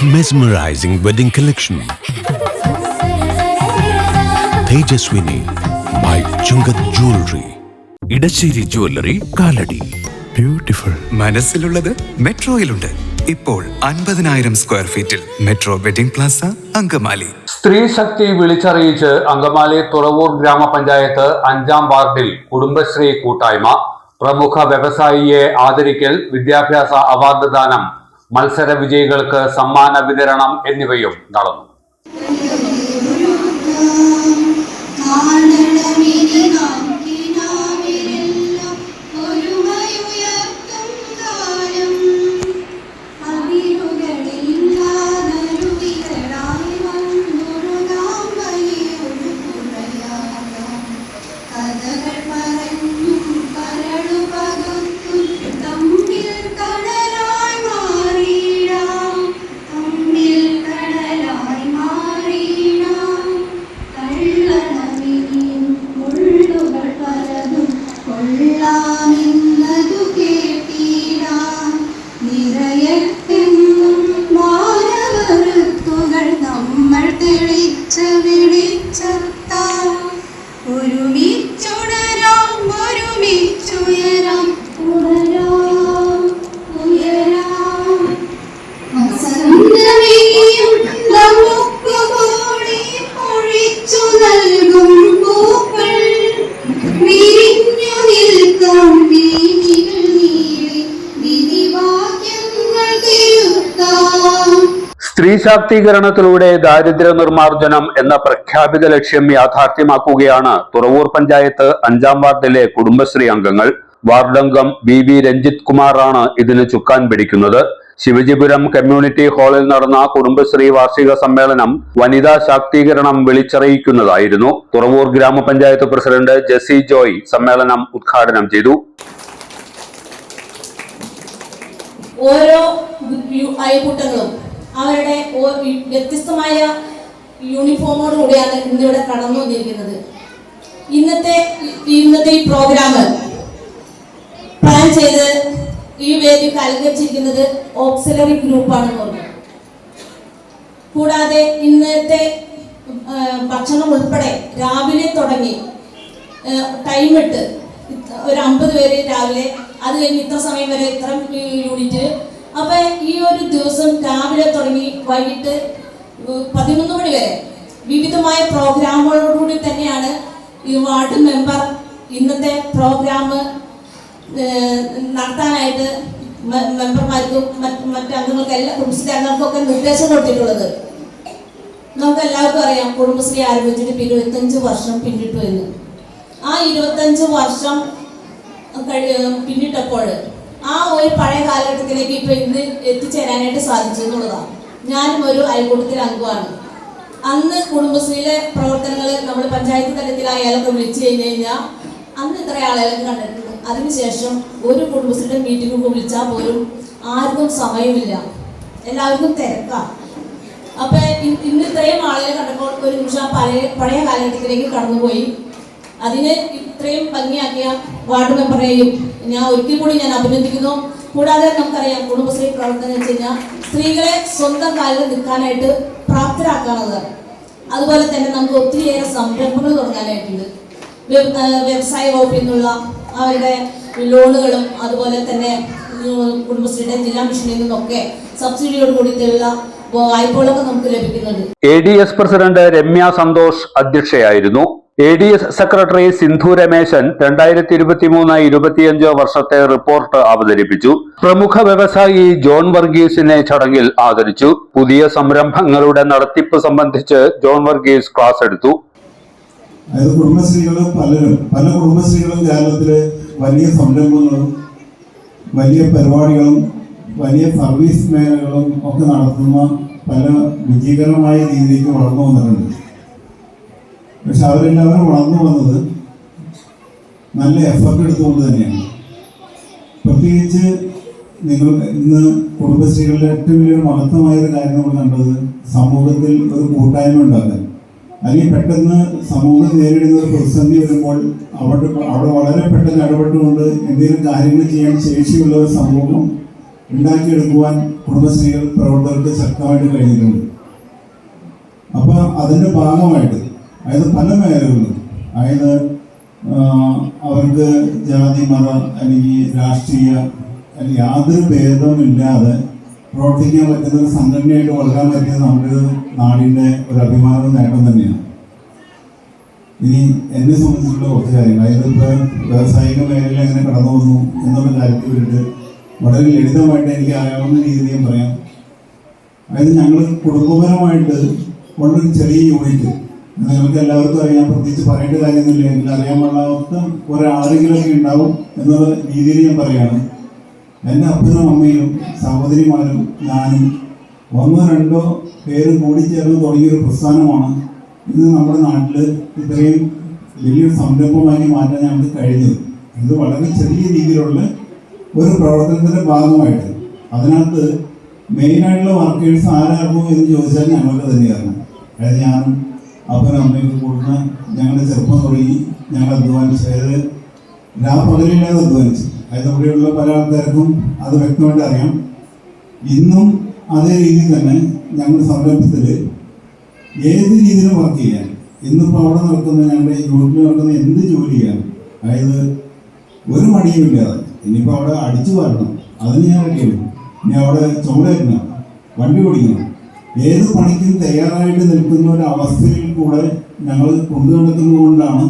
Mesmerizing wedding collection. Tejaswini by Chungat Jewelry. Edassery jewellery Kalady. Beautiful. മനസ്സിലുള്ളത് മെട്രോയിലുണ്ട്. ഇപ്പോൾ 50,000 square ഫീറ്റിൽ metro wedding Plaza Angamaly. സ്ത്രീ ശക്തി വിളിച്ചറിയിച്ച് അങ്കമാലി തുറവൂർ ഗ്രാമപഞ്ചായത്ത് 5-ാം വാർഡിൽ കുടുംബശ്രീ കൂട്ടായ്മ. പ്രമുഖ വ്യവസായിയെ ആദരിക്കൽ, വിദ്യാഭ്യാസ അവാർഡ് ദാനം, മത്സര വിജയികൾക്ക് സമ്മാന വിതരണം എന്നിവയും നടന്നു. സ്ത്രീ ശാക്തീകരണത്തിലൂടെ ദാരിദ്ര്യ നിർമ്മാർജ്ജനം എന്ന പ്രഖ്യാപിത ലക്ഷ്യം യാഥാർത്ഥ്യമാക്കുകയാണ് തുറവൂർ പഞ്ചായത്ത് 5-ാം വാർഡിലെ കുടുംബശ്രീ അംഗങ്ങൾ. വാർഡംഗം BV രഞ്ജിത് കുമാറാണ് ഇതിന് ചുക്കാൻ പിടിക്കുന്നത്. ശിവജിപുരം കമ്മ്യൂണിറ്റി ഹാളിൽ നടന്ന കുടുംബശ്രീ വാർഷിക സമ്മേളനം വനിതാ ശാക്തീകരണം വിളിച്ചറിയിക്കുന്നതായിരുന്നു. തുറവൂർ ഗ്രാമപഞ്ചായത്ത് പ്രസിഡന്റ് ജെസി ജോയ് സമ്മേളനം ഉദ്ഘാടനം ചെയ്തു. ഓരോ അയൽക്കൂട്ടങ്ങളും അവരുടെ വ്യത്യസ്തമായ യൂണിഫോമോട് കൂടിയാണ് ഇന്നിവിടെ കടന്നു വന്നിരിക്കുന്നത്. ഇന്നത്തെ ഈ പ്രോഗ്രാം പ്ലാൻ ചെയ്ത് ഈ വേദിക്ക് അലങ്കരിച്ചിരിക്കുന്നത് ഓക്സിലറി ഗ്രൂപ്പാണെന്ന് പറഞ്ഞു. കൂടാതെ ഇന്നത്തെ ഭക്ഷണം ഉൾപ്പെടെ രാവിലെ തുടങ്ങി ടൈമിട്ട് ഒരു 50 പേര് രാവിലെ, അത് കഴിഞ്ഞ് ഇത്ര സമയം വരെ ഇത്ര യൂണിറ്റ്. അപ്പൊ ഈ ഒരു ദിവസം രാവിലെ തുടങ്ങി വൈകിട്ട് 11 മണി വരെ വിവിധമായ പ്രോഗ്രാമുകളോടുകൂടി തന്നെയാണ് ഈ വാർഡ് മെമ്പർ ഇന്നത്തെ പ്രോഗ്രാം നടത്താനായിട്ട് മെമ്പർമാർക്കും മറ്റു അംഗങ്ങൾക്ക് എല്ലാ കുടുംബശ്രീ അംഗങ്ങൾക്കൊക്കെ നിർദ്ദേശം കൊടുത്തിട്ടുള്ളത്. നമുക്ക് എല്ലാവർക്കും അറിയാം, കുടുംബശ്രീ ആരംഭിച്ചിട്ട് 25 വർഷം പിന്നിട്ടു എന്ന്. ആ 25 വർഷം പിന്നിട്ടപ്പോൾ ആ ഒരു പഴയ കാലഘട്ടത്തിലേക്ക് ഇപ്പൊ ഇന്ന് എത്തിച്ചേരാനായിട്ട് സാധിച്ചു എന്നുള്ളതാണ്. ഞാനും ഒരു അയൽക്കൂട്ടത്തിലെ അംഗമാണ്. അന്ന് കുടുംബശ്രീയിലെ പ്രവർത്തനങ്ങൾ നമ്മൾ പഞ്ചായത്ത് തലത്തിലായാലൊക്കെ വിളിച്ചു കഴിഞ്ഞാൽ അന്ന് ഇത്ര ആളുകളൊക്കെ കണ്ടിട്ടുണ്ട്. അതിനുശേഷം ഒരു കുടുംബശ്രീയുടെ മീറ്റിംഗ് വിളിച്ചാൽ പോലും ആർക്കും സമയമില്ല, എല്ലാവർക്കും തിരക്കാം. അപ്പൊ ഇന്ന് ഇത്രയും ആളുകളെ കണ്ടപ്പോൾ ഒരു നിമിഷം പഴയ കാലഘട്ടത്തിലേക്ക് കടന്നുപോയി. അതിന് ഇത്രയും ഭംഗിയാക്കിയ വാർഡ് മെമ്പറേയും ഞാൻ ഒരിക്കൽ കൂടി ഞാൻ അഭിനന്ദിക്കുന്നു. കൂടാതെ നമുക്കറിയാം, കുടുംബശ്രീ പ്രവർത്തനം വെച്ച് കഴിഞ്ഞാൽ സ്ത്രീകളെ സ്വന്തം കാലിൽ നിൽക്കാനായിട്ട് പ്രാപ്തരാക്കാനുള്ളത്. അതുപോലെ തന്നെ നമുക്ക് ഒത്തിരിയേറെ സംരംഭങ്ങൾ തുടങ്ങാനായിട്ടുണ്ട്. വ്യവസായ വകുപ്പിൽ നിന്നുള്ള അവരുടെ ലോണുകളും അതുപോലെ തന്നെ കുടുംബശ്രീയുടെ ജില്ലാ മിഷനിൽ നിന്നൊക്കെ സബ്സിഡിയോട് കൂടിയിട്ടുള്ള വായ്പകളൊക്കെ നമുക്ക് ലഭിക്കുന്നുണ്ട്. ADS പ്രസിഡന്റ് രമ്യ സന്തോഷ് അധ്യക്ഷയായിരുന്നു. ADS സെക്രട്ടറി സിന്ധു രമേശൻ 2023-25 വർഷത്തെ റിപ്പോർട്ട് അവതരിപ്പിച്ചു. പ്രമുഖ വ്യവസായി ജോൺ വർഗീസിനെ ചടങ്ങിൽ ആദരിച്ചു. പുതിയ സംരംഭങ്ങളുടെ നടത്തിപ്പ് സംബന്ധിച്ച് ജോൺ വർഗീസ് ക്ലാസ് എടുത്തു. കുടുംബശ്രീകളും പല കുടുംബശ്രീകളും കേരളത്തിലെ വലിയ സംരംഭങ്ങളും വലിയ പരിപാടികളും വലിയ സർവീസ് മേഖലകളും ഒക്കെ നടത്തുന്ന പല വിജയകരമായ രീതിയിലേക്ക് വളർന്നു വന്നിട്ടുണ്ട്. പക്ഷെ അവരെല്ലാവരും വളർന്നു വന്നത് നല്ല എഫർട്ട് എടുത്തുകൊണ്ട് തന്നെയാണ്. പ്രത്യേകിച്ച് നിങ്ങൾ ഇന്ന് കുടുംബശ്രീകളുടെ ഏറ്റവും വലിയൊരു മഹത്വമായൊരു കാര്യം നമ്മൾ കണ്ടത് സമൂഹത്തിൽ ഒരു കൂട്ടായ്മ ഉണ്ടാക്കാൻ. അല്ലെങ്കിൽ പെട്ടെന്ന് സമൂഹം നേരിടുന്ന ഒരു പ്രതിസന്ധി വരുമ്പോൾ അവിടെ വളരെ പെട്ടെന്ന് ഇടപെട്ടുകൊണ്ട് എന്തെങ്കിലും കാര്യങ്ങൾ ചെയ്യാൻ ശേഷിയുള്ള ഒരു സമൂഹം ഉണ്ടാക്കിയെടുക്കുവാൻ കുടുംബശ്രീകൾ പ്രവർത്തകർക്ക് ശക്തമായിട്ട് കഴിഞ്ഞിട്ടുണ്ട്. അപ്പോൾ അതിൻ്റെ ഭാഗമായിട്ട് അതായത് പല മേഖലകളിലും അതായത് അവർക്ക് ജാതി മത അല്ലെങ്കിൽ രാഷ്ട്രീയ അല്ലെങ്കിൽ യാതൊരു ഭേദവുമില്ലാതെ പ്രവർത്തിക്കാൻ പറ്റുന്ന ഒരു സംഘടനയായിട്ട് വളരാൻ പറ്റിയത് നമ്മുടെ നാടിൻ്റെ ഒരു അഭിമാന നേട്ടം തന്നെയാണ്. ഇനി എന്നെ സംബന്ധിച്ചുള്ള കുറച്ച് കാര്യങ്ങൾ അതായത് ഇപ്പോൾ വ്യാവസായിക മേഖലയിൽ എങ്ങനെ കടന്നു വന്നു എന്നുള്ള കാര്യത്തിൽ വേണ്ടിയിട്ട് വളരെ ലളിതമായിട്ട് എനിക്ക് അറിയാവുന്ന രീതിയിൽ ഞാൻ പറയാം. അതായത് ഞങ്ങൾ കുടുംബപരമായിട്ട് വളരെ ചെറിയ യൂണിറ്റ്, നിങ്ങൾക്ക് എല്ലാവർക്കും അറിയാം, പ്രത്യേകിച്ച് പറയേണ്ട കാര്യമൊന്നുമില്ല, എങ്കിൽ അറിയാൻ പാടാത്ത ഒരാളെങ്കിലൊക്കെ ഉണ്ടാവും എന്നുള്ള രീതിയിൽ ഞാൻ പറയുകയാണ്. എൻ്റെ അപ്പനും അമ്മയും സഹോദരിമാരും ഞാനും 1-2 പേര് കൂടിച്ചേർന്ന് തുടങ്ങിയൊരു പ്രസ്ഥാനമാണ് ഇന്ന് നമ്മുടെ നാട്ടിൽ ഇത്രയും വലിയൊരു സംരംഭമായി മാറ്റാൻ ഞങ്ങൾക്ക് കഴിഞ്ഞത്. ഇത് വളരെ ചെറിയ രീതിയിലുള്ള ഒരു പ്രവർത്തനത്തിൻ്റെ ഭാഗമായിട്ട് അതിനകത്ത് മെയിനായിട്ടുള്ള വർക്കേഴ്സ് ആരാകുമോ എന്ന് ചോദിച്ചാൽ ഞങ്ങൾക്ക് തന്നെയാണ്. അതായത് ഞാനും അപ്പനും അമ്മയൊക്കെ കൂടുന്ന ഞങ്ങളുടെ ചെറുപ്പം തുടങ്ങി ഞങ്ങൾ അധ്വാനിച്ച്, അതായത് പകലില്ലാതെ അധ്വാനിച്ചു. അതായത് അവിടെയുള്ള പല ആൾക്കാർക്കും അത് വ്യക്തമായിട്ട് അറിയാം. ഇന്നും അതേ രീതിയിൽ തന്നെ ഞങ്ങളുടെ സംരംഭത്തിൽ ഏത് രീതിയിലും വർക്ക് ചെയ്യാൻ, ഇന്നിപ്പോൾ അവിടെ നടക്കുന്ന ഞങ്ങളുടെ യൂണിറ്റിൽ നടക്കുന്ന എന്ത് ജോലി ചെയ്യാൻ, അതായത് ഒരു മടിയും ഇല്ലാതെ. ഇനിയിപ്പോൾ അവിടെ അടിച്ചു വരണം, അതിന് ഞാൻ റെഡിയാണ്. ഇനി അവിടെ ചുമടേറ്റണം, വണ്ടി ഓടിക്കണം, ഏത് പണിക്കും തയ്യാറായിട്ട് നിൽക്കുന്ന ഒരു അവസ്ഥയിൽ കൂടെ ഞങ്ങൾ കൊണ്ടു നടക്കുന്നത് കൊണ്ടാണ്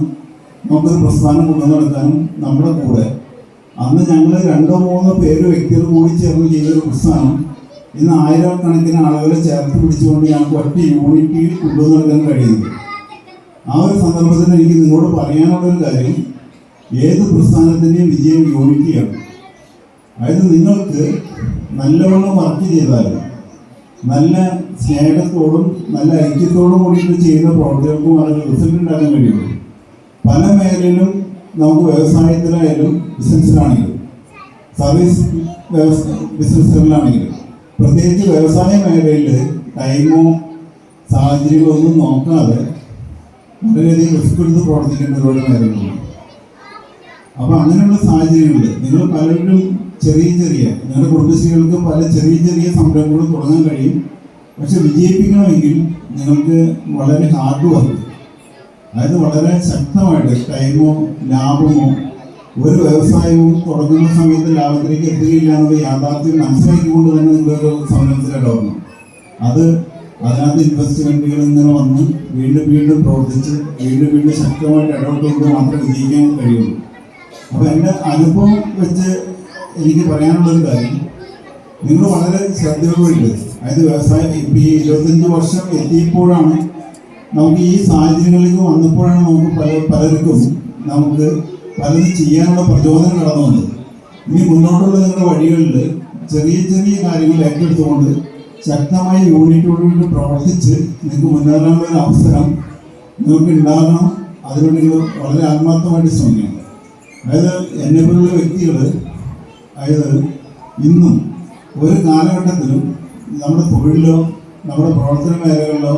നമുക്കൊരു പ്രസ്ഥാനം കൊണ്ടു നടക്കാനും നമ്മുടെ കൂടെ അന്ന് ഞങ്ങൾ 2-3 പേര് വ്യക്തികൾ കൂടി ചേർന്ന് ചെയ്തൊരു പ്രസ്ഥാനം ഇന്ന് 1000-കണക്കിന് ആളുകളെ ചേർത്ത് പിടിച്ചുകൊണ്ട് ഞങ്ങൾക്ക് ഒറ്റ യൂണിറ്റിയിൽ കൊണ്ടു നടക്കാൻ കഴിയുന്നത്. ആ ഒരു സന്ദർഭത്തിൽ എനിക്ക് നിങ്ങളോട് പറയാനുള്ളൊരു കാര്യം, ഏത് പ്രസ്ഥാനത്തിൻ്റെയും വിജയം യൂണിറ്റിയാണ്. അതായത് നിങ്ങൾക്ക് നല്ലവണ്ണം വർക്ക് ചെയ്താലും നല്ല സ്നേഹത്തോടും നല്ല ഐക്യത്തോടും കൂടിയിട്ട് ചെയ്യുന്ന പ്രവർത്തകർക്കും അതിന് റിസൾട്ട് ഉണ്ടാക്കാൻ കഴിയുള്ളൂ. പല മേഖലയിലും നമുക്ക് വ്യവസായത്തിലായാലും ബിസിനസ്സിലാണെങ്കിലും സർവീസ് ബിസിനസ്സുകളിലാണെങ്കിലും പ്രത്യേകിച്ച് വ്യവസായ മേഖലയിൽ ടൈമോ സാഹചര്യങ്ങളോ ഒന്നും നോക്കാതെ വളരെയധികം റിസ്ക് എടുത്ത് പ്രവർത്തിക്കേണ്ട ഒരുപാട് മേഖലകളുണ്ട്. അപ്പോൾ അങ്ങനെയുള്ള സാഹചര്യങ്ങളിൽ നിങ്ങൾ പലരും നിങ്ങളുടെ കുടുംബശ്രീകൾക്ക് പല ചെറിയ സംരംഭങ്ങൾ തുടങ്ങാൻ കഴിയും. പക്ഷെ വിജയിപ്പിക്കണമെങ്കിൽ നിങ്ങൾക്ക് വളരെ ഹാർഡ് വർക്ക്, അതായത് വളരെ ശക്തമായിട്ട് ടൈമോ ലാഭമോ ഒരു വ്യവസായവും തുടങ്ങുന്ന സമയത്ത് ലാഭത്തിലേക്ക് എത്തുകയില്ല എന്നുള്ള യാഥാർത്ഥ്യം മനസ്സിലാക്കിക്കൊണ്ട് തന്നെ നിങ്ങളൊരു സംരംഭത്തിലിടവരണം. അതിനകത്ത് ഇൻവെസ്റ്റ്മെൻറ്റുകൾ ഇങ്ങനെ വന്ന് വീണ്ടും പ്രവർത്തിച്ച് വീണ്ടും ശക്തമായിട്ട് ഇടപെട്ടുകൊണ്ട് മാത്രമേ വിജയിക്കാൻ കഴിയുള്ളൂ. അപ്പോൾ എൻ്റെ അനുഭവം വെച്ച് എനിക്ക് പറയാനുള്ളൊരു കാര്യം, നിങ്ങൾ വളരെ ശ്രദ്ധയോടുകൂടി, അതായത് വ്യവസായം ഇപ്പോൾ ഈ 25 വർഷം എത്തിയപ്പോഴാണ് നമുക്ക് ഈ സാഹചര്യങ്ങളിലേക്ക് വന്നപ്പോഴാണ് നമുക്ക് പലർക്കും നമുക്ക് പലതും ചെയ്യാനുള്ള പ്രചോദനം കടന്നു വന്നത്. ഇനി മുന്നോട്ടുള്ള നിങ്ങളുടെ വഴികളിൽ ചെറിയ കാര്യങ്ങൾ ഏറ്റെടുത്തുകൊണ്ട് ശക്തമായ യൂണിറ്റോടുകൂടി പ്രവർത്തിച്ച് നിങ്ങൾക്ക് മുന്നേറാനുള്ള ഒരു അവസരം നിങ്ങൾക്ക് ഉണ്ടാകണം. അതിനുവേണ്ടി നിങ്ങൾ വളരെ ആത്മാർത്ഥമായിട്ട് ശ്രമിക്കണം. അതായത് എന്നെപ്പോലുള്ള വ്യക്തികൾ, അതായത് ഇന്നും ഒരു കാലഘട്ടത്തിലും നമ്മുടെ തൊഴിലിലോ നമ്മുടെ പ്രവർത്തന മേഖലകളിലോ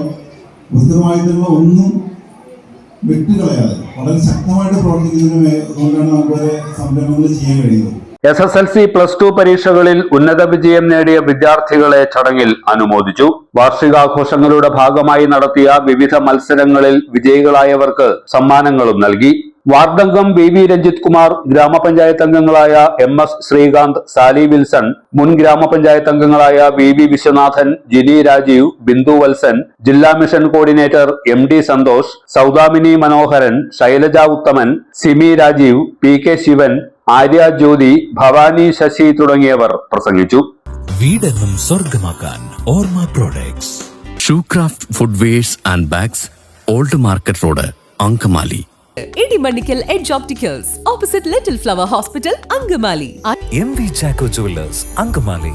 ഉത്തരവാദിത്തങ്ങളോ ഒന്നും വിട്ടുകളയാതെ വളരെ ശക്തമായിട്ട് പ്രവർത്തിക്കുന്നതിന് കൊണ്ടാണ് നമുക്ക് സംരംഭങ്ങൾ ചെയ്യാൻ കഴിയുന്നത്. SSLC +2 പരീക്ഷകളിൽ ഉന്നത വിജയം നേടിയ വിദ്യാർത്ഥികളെ ചടങ്ങിൽ അനുമോദിച്ചു. വാർഷികാഘോഷങ്ങളുടെ ഭാഗമായി നടത്തിയ വിവിധ മത്സരങ്ങളിൽ വിജയികളായവർക്ക് സമ്മാനങ്ങളും നൽകി. വാർഡംഗം VV രഞ്ജിത് കുമാർ, ഗ്രാമപഞ്ചായത്ത് അംഗങ്ങളായ MS ശ്രീകാന്ത്, സാലി വിൽസൺ, മുൻ ഗ്രാമപഞ്ചായത്ത് അംഗങ്ങളായ VV വിശ്വനാഥൻ, ജിനി രാജീവ്, ബിന്ദു വത്സൻ, ജില്ലാ mission coordinator MD Santhosh, Saudamini Manoharan, Shailaja Uthaman, Simi Rajeev, PK Sivan, Arya Jyothi, Bhavani Sasi തുടങ്ങിയവർ പ്രസംഗിച്ചു. വീടെന്നും സ്വർഗമാക്കാൻ Orma products. Shoecraft Footwears and Bags, Old Market Road, Angamaly. Edimannickal Edge Opticals, opposite Little Flower Hospital, Angamaly. MV Chacko Jewellers, Angamaly.